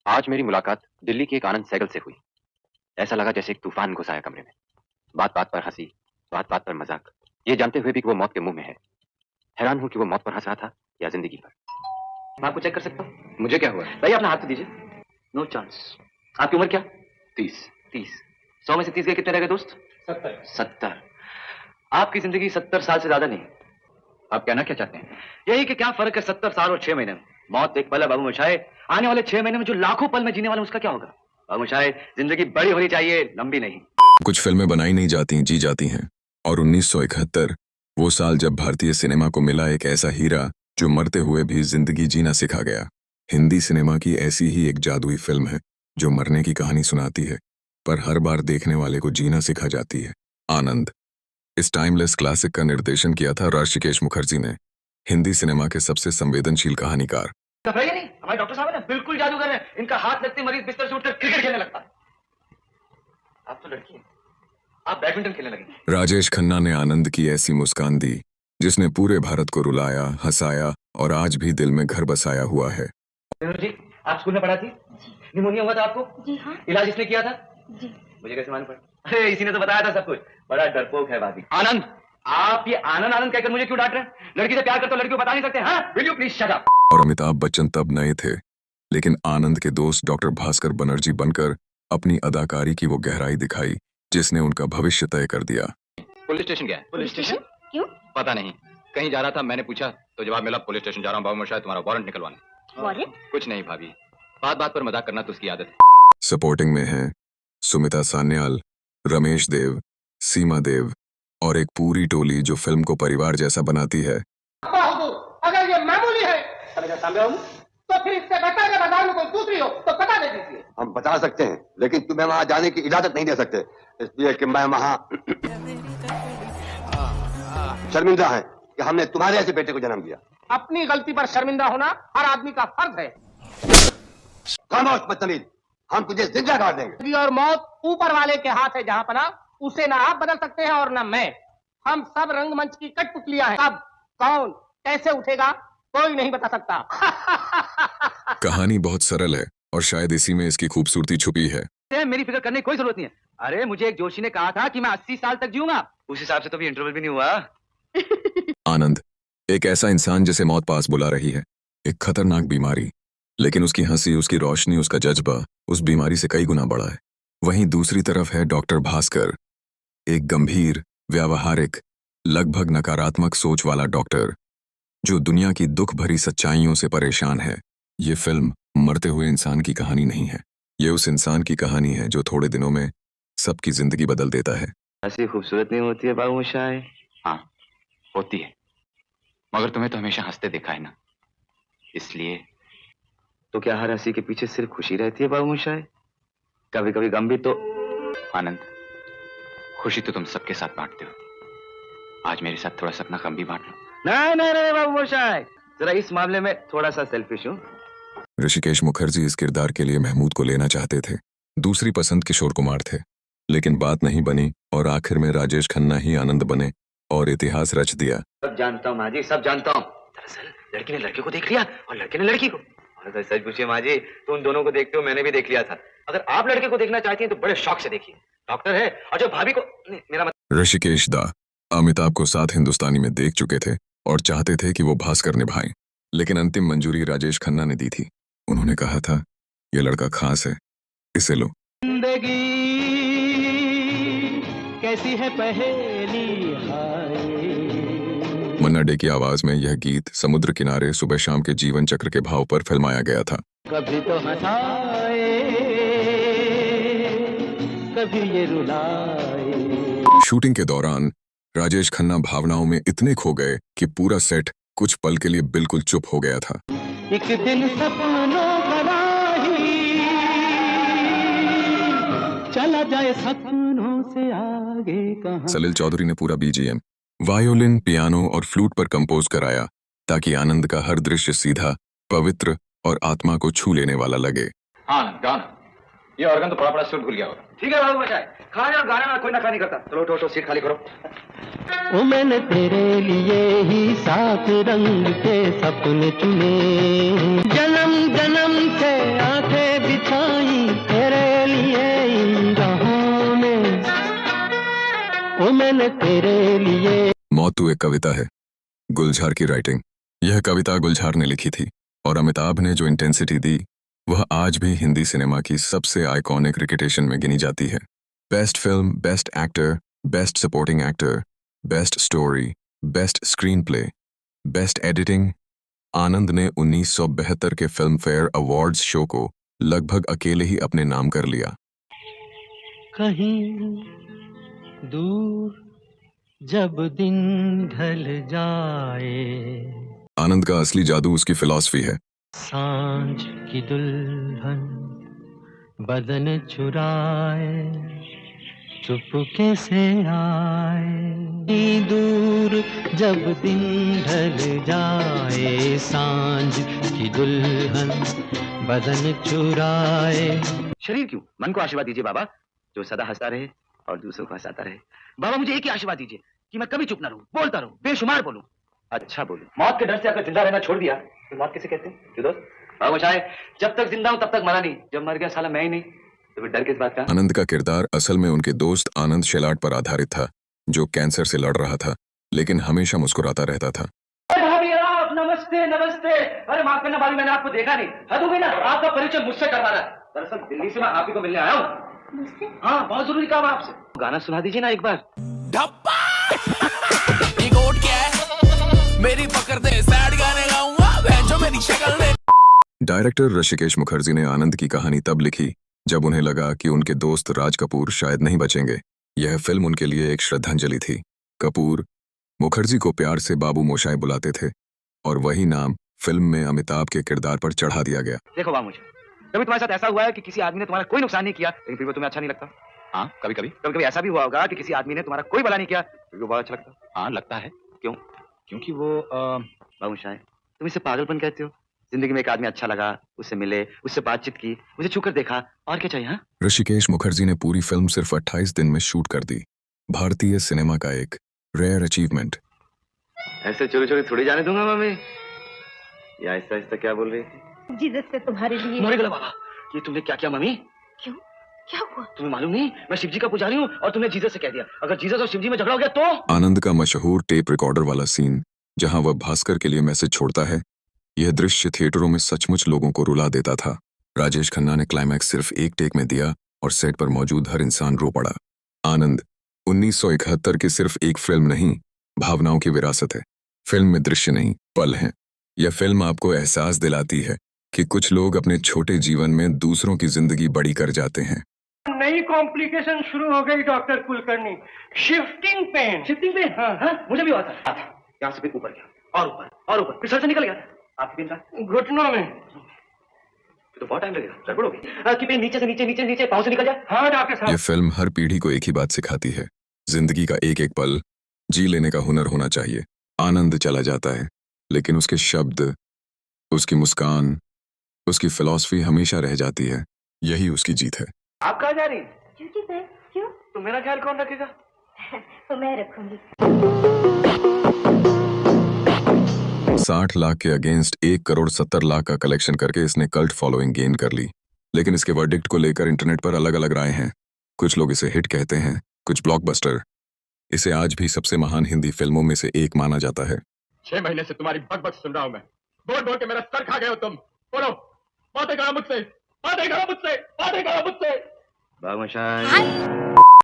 आज मेरी मुलाकात दिल्ली के एक आनंद सहगल से हुई। ऐसा लगा जैसे एक तूफान घुस आया कमरे में। बात बात पर हंसी, बात बात पर मजाक, ये जानते हुए भी कि वो मौत के मुंह में है। हैरान हूं कि वो मौत पर हंस रहा था या जिंदगी पर। मैं आपको चेक कर सकता हूँ? मुझे क्या हुआ? भाई अपना हाथ तो दीजिए। No chance. आपकी उम्र क्या? 30। 30। 100 में से 30 गए, कितने रह गए दोस्त? 70। 70। आपकी जिंदगी 70 साल से ज्यादा नहीं। आप कहना क्या चाहते हैं? यही कि क्या फर्क है 70 साल और 6 महीने में। मौत एक पल है बाबू मोशाय। आने वाले 6 महीने में जो लाखों पल में जीने वाला उसका क्या होगा? बाबू मोशाय, जिंदगी बड़ी होनी चाहिए, लंबी नहीं। कुछ फिल्में बनाई नहीं जाती, जी जाती हैं। और 1971 वो साल जब भारतीय सिनेमा को मिला एक ऐसा हीरा जो मरते हुए भी जिंदगी जीना सिखा गया। हिंदी सिनेमा की ऐसी ही एक जादुई फिल्म है जो मरने की कहानी सुनाती है पर हर बार देखने वाले को जीना सिखा जाती है। आनंद। इस टाइमलेस क्लासिक का निर्देशन किया था ऋषिकेश मुखर्जी ने, हिंदी सिनेमा के सबसे संवेदनशील कहानीकार। घबराइए नहीं, हमारे डॉक्टर साहब है ना, बिल्कुल जादूगर है। इनका हाथ लगते मरीज बिस्तर से उठकर क्रिकेट खेलने लगता है। आप तो लड़की हैं, आप बैडमिंटन खेलने लगे। राजेश खन्ना ने आनंद की ऐसी मुस्कान दी जिसने पूरे भारत को रुलाया, हंसाया और आज भी दिल में घर बसाया हुआ है। जी, आप स्कूल में पढ़ा थी? निमोनिया हुआ था आपको? जी हाँ। इलाज इसने किया था? जी। मुझे कैसे मालूम पड़ा? अरे इसी ने तो बताया था सब कुछ। बड़ा डरपोक है भाभी। आनंद, आप ये आनंद आनंद कहकर मुझे क्यों डांट रहे हैं? लड़की से प्यार करते हो, लड़की को बता नहीं सकते? हाँ, will you please shut up. और अमिताभ बच्चन तब नए थे, लेकिन आनंद के दोस्त डॉक्टर भास्कर बनर्जी बनकर अपनी अदाकारी की वो गहराई दिखाई जिसने उनका भविष्य तय कर दिया। पुलिस स्टेशन गया है? Police station? क्यों? पता नहीं, कहीं जा रहा था, मैंने पूछा तो जवाब मिला पुलिस स्टेशन जा रहा हूँ बाबू मोशाय, तुम्हारा वारंट निकलवाने। वारंट? कुछ नहीं भाभी, बात बात पर मजाक करना तो उसकी आदत है। सपोर्टिंग में हैं सुमिता सान्याल, रमेश देव, सीमा देव और एक पूरी टोली जो फिल्म को परिवार जैसा बनाती है। अगर ये मामूली है तो फिर इससे बेहतर के बाजार में कोई दूसरी हो तो बता दे दीजिए। हम बता सकते हैं, लेकिन तुम्हें वहां जाने की इजाजत नहीं दे सकते, इसलिए कि मैं वहां शर्मिंदा है कि हमने तुम्हारे ऐसे बेटे को जन्म दिया। अपनी गलती पर शर्मिंदा होना हर आदमी का फर्ज है। खामोश बदतमीज, हम तुझे जिंदा काट देंगे। जिंदगी और मौत ऊपर वाले के हाथ है जहां पना, उसे ना आप बदल सकते हैं और ना मैं। हम सब रंगमंच की कठपुतलियां हैं। कब, कौन, कैसे उठेगा कोई नहीं बता सकता। कहानी बहुत सरल है और शायद इसी में इसकी खूबसूरती छुपी है। मेरी फिक्र करने की कोई जरूरत नहीं है। अरे मुझे एक जोशी ने कहा था कि मैं 80 साल तक जीऊंगा, उस हिसाब से तो भी इंटरवल भी नहीं हुआ। आनंद एक ऐसा इंसान जिसे मौत पास बुला रही है, एक खतरनाक बीमारी, लेकिन उसकी हंसी, उसकी रोशनी, उसका जज्बा उस बीमारी से कई गुना बड़ा है। वहीं दूसरी तरफ है डॉक्टर भास्कर, एक गंभीर, व्यावहारिक, लगभग नकारात्मक सोच वाला डॉक्टर जो दुनिया की दुख भरी सच्चाइयों से परेशान है। ये फिल्म मरते हुए इंसान की कहानी नहीं है, ये उस इंसान की कहानी है जो थोड़े दिनों में सबकी जिंदगी बदल देता है। ऐसी खूबसूरत नहीं होती है बाबू मोशाय? हाँ होती है, मगर तुम्हें तो हमेशा हंसते देखा है ना, इसलिए। तो क्या हर हंसी के पीछे सिर्फ खुशी रहती है बाबू मोशाय? कभी कभी गम भी तो। आनंद, खुशी तो तुम सबके साथ बांटते हो, आज मेरे साथ थोड़ा सा अपना गम भी बांट लो। नहीं नहीं नहीं बाबू मोशाय, जरा इस मामले में थोड़ा सा सेल्फिश हूँ। ऋषिकेश मुखर्जी इस किरदार के लिए महमूद को लेना चाहते थे, दूसरी पसंद किशोर कुमार थे, लेकिन बात नहीं बनी और आखिर में राजेश खन्ना ही आनंद बने और इतिहास रच दिया। सब जानता हूँ माँ जी, सब जानता हूँ। दरअसल लड़की ने लड़के को देख लिया और लड़के ने लड़की को। और अगर सच पूछिए माँ जी, तो उन दोनों को देखते हो मैंने भी देख लिया था। अगर आप लड़के को देखना चाहती हैं तो बड़े शौक से देखिए, डॉक्टर है। और जो भाभी को नहीं, मेरा ऋषिकेश दा अमिताभ को 7 हिंदुस्तानी में देख चुके थे और चाहते थे कि वो भास्कर निभाएं, लेकिन अंतिम मंजूरी राजेश खन्ना ने दी थी। उन्होंने कहा था, ये लड़का खास है, इसे लो। जिंदगी कैसी है पहेली मन्ना डे की आवाज में यह गीत समुद्र किनारे सुबह शाम के जीवन चक्र के भाव पर फिल्माया गया था। कभी तो हंसाए, कभी ये रुलाए। शूटिंग के दौरान राजेश खन्ना भावनाओं में इतने खो गए कि पूरा सेट कुछ पल के लिए बिल्कुल चुप हो गया था। एक दिन सपनों का राही चला जाए सपनों से आगे कहां। सलील चौधरी ने पूरा बीजीएम वायोलिन, पियानो और फ्लूट पर कंपोज कराया ताकि आनंद का हर दृश्य सीधा, पवित्र और आत्मा को छू लेने वाला लगे। हाँ गाना, ये ऑर्गन तो बड़ा सूट भूल गया होगा। ठीक है बाबू मोशाय, खाने और गाने में कोई नखरा नहीं करता। चलो उठो उठो, सीट खाली करो। ओ मैंने तेरे लिए ही 7 रंग के सपने चुने, जन्म जन्म से आंखें मैंने तेरे लिए। मौत तू एक कविता है, गुलजार की राइटिंग। यह कविता गुलजार ने लिखी थी और अमिताभ ने जो इंटेंसिटी दी वह आज भी हिंदी सिनेमा की सबसे आइकॉनिक रिकटेशन में गिनी जाती है। Best film, best actor, best supporting actor, best story, best screenplay, best editing. Anand ने 1972 के फिल्म फेयर अवार्ड्स शो को लगभग अकेले ही अपने नाम कर लिया। कहीं दूर जब दिन ढल जाए, आनंद का असली जादू उसकी फिलॉसफी है। सांझ की दुल्हन बदन चुराए, चुपके से आए। दूर जब दिन ढल जाए, सांझ की दुल्हन बदन चुराए। शरीर क्यों, मन को आशीर्वाद दीजिए बाबा, जो सदा हंसता रहे और दूसरों को हंसाता रहे। बाबा मुझे एक ही आशीर्वाद दीजिए कि मैं कभी चुप ना रहूं, बोलता रहूं, बेशुमार बोलूं। अच्छा बोलूं। मौत के डर से अगर जिंदा रहना छोड़ दिया तो मौत किसे कहते हैं? क्यों दोस्त? बाबा शायद जब तक जिंदा हूं तब तक मरा नहीं, जब मर गया साला मैं ही नहीं, तो फिर डर किस बात का? आनंद का किरदार असल में उनके दोस्त आनंद शेलाट पर आधारित था, जो कैंसर से लड़ रहा था लेकिन हमेशा मुस्कुराता रहता था। भाभी आप, नमस्ते नमस्ते। अरे माफ करना भाभी, मैंने आपको देखा नहीं। हद हो गई ना, आपका परिचय मुझसे करवाना है। दरअसल दिल्ली से मैं आप ही को मिलने आया हूँ। मुझसे? हाँ, बहुत जरूरी काम है आपसे। गाना सुना दीजिए ना एक बार। ये कोट क्या है? मेरी पकड़ दे, सैड गाने गाऊंगा, भेजो मेरी शक्ल दे। डायरेक्टर ऋषिकेश मुखर्जी ने आनंद की कहानी तब लिखी जब उन्हें लगा कि उनके दोस्त राज कपूर शायद नहीं बचेंगे। यह फिल्म उनके लिए एक श्रद्धांजलि थी। कपूर मुखर्जी को प्यार से बाबू मोशाय बुलाते थे और वही नाम फिल्म में अमिताभ के किरदार पर चढ़ा दिया गया। देखो बाबू, मुझे कभी तुम्हारे साथ ऐसा हुआ है कि किसी आदमी ने तुम्हारा कोई नुकसान नहीं किया लेकिन फिर वो तुम्हें अच्छा नहीं लगता? हाँ, कभी कभी ऐसा भी हुआ होगा कि किसी आदमी ने तुम्हारा कोई भला नहीं किया फिर वो बहुत अच्छा लगता? हाँ, लगता है। क्यों? क्योंकि वो बाबू शायद तुम इसे पागलपन कहते हो। जिंदगी में एक आदमी अच्छा लगा, उससे मिले, उससे बातचीत की, उसे छूकर देखा, और क्या चाहिए? हाँ, ऋषिकेश मुखर्जी ने पूरी फिल्म सिर्फ 28 दिन में शूट कर दी। भारतीय सिनेमा का एक रेयर अचीवमेंट। ऐसे चोरी चोरी थोड़ी जाने दूंगा मम्मी। ये आहिस्ता आहिस्ता क्या बोल रही थी? जीसस से तुम्हारे लिए। मरे गला बाबा, ये तुमने क्या किया मम्मी? क्यों? क्या हुआ? तुम्हें मालूम नहीं, मैं शिव जी का पुजारी हूँ और तुमने जीसस से कह दिया। अगर जीसस और शिव जी में झगड़ा हो गया तो? आनंद का मशहूर टेप रिकॉर्डर वाला सीन जहां वह भास्कर के लिए मैसेज छोड़ता है, यह दृश्य थिएटरों में सचमुच लोगों को रुला देता था। राजेश खन्ना ने क्लाइमैक्स सिर्फ एक टेक में दिया और सेट पर मौजूद हर इंसान रो पड़ा। आनंद 1971 की सिर्फ एक फिल्म नहीं, भावनाओं की विरासत है। फिल्म में दृश्य नहीं, पल हैं। यह फिल्म आपको एहसास दिलाती है कि कुछ लोग अपने छोटे जीवन में दूसरों की जिंदगी बड़ी कर जाते हैं। नई कॉम्प्लिकेशन शुरू हो गई doctor Kulkarni. Shifting pain. Shifting पे? हाँ, मुझे भी हुआ था। यहाँ से फिर ऊपर गया और ऊपर और ऊपर, फिर सर से निकल गया। आपकी पेन का? घुटनों में। तो बहुत टाइम लगेगा, गड़बड़ होगी। आपकी पेन नीचे से नीचे नीचे नीचे पाँव से निकल जाए। हाँ डॉक्टर साहब। यह फिल्म हर पीढ़ी को एक ही बात सिखाती है, जिंदगी का एक एक पल जी लेने का हुनर होना चाहिए। आनंद चला जाता है लेकिन उसके शब्द, उसकी मुस्कान, उसकी फिलॉसफी हमेशा रह जाती है। यही उसकी जीत है। आप कहाँ जा रही? ड्यूटी पे। क्यों? तो मेरा ख्याल कौन रखेगा? तो मैं रखूंगी। 60 लाख के अगेंस्ट 1,70,00,000 का कलेक्शन करके इसने कल्ट फॉलोइंग गेन कर ली, लेकिन इसके वर्डिक्ट को लेकर इंटरनेट पर अलग अलग राय हैं। कुछ लोग इसे हिट कहते हैं, कुछ ब्लॉकबस्टर। इसे आज भी सबसे महान हिंदी फिल्मों में से एक माना जाता है। 6 महीने से तुम्हारी बक सुन रहा हूं मैं। बोल बोल के मेरा सर खा गए हो तुम। बोलो, बातें करो मुझसे, बातें करो मुझसे, बातें करो मुझसे। बाबू शायद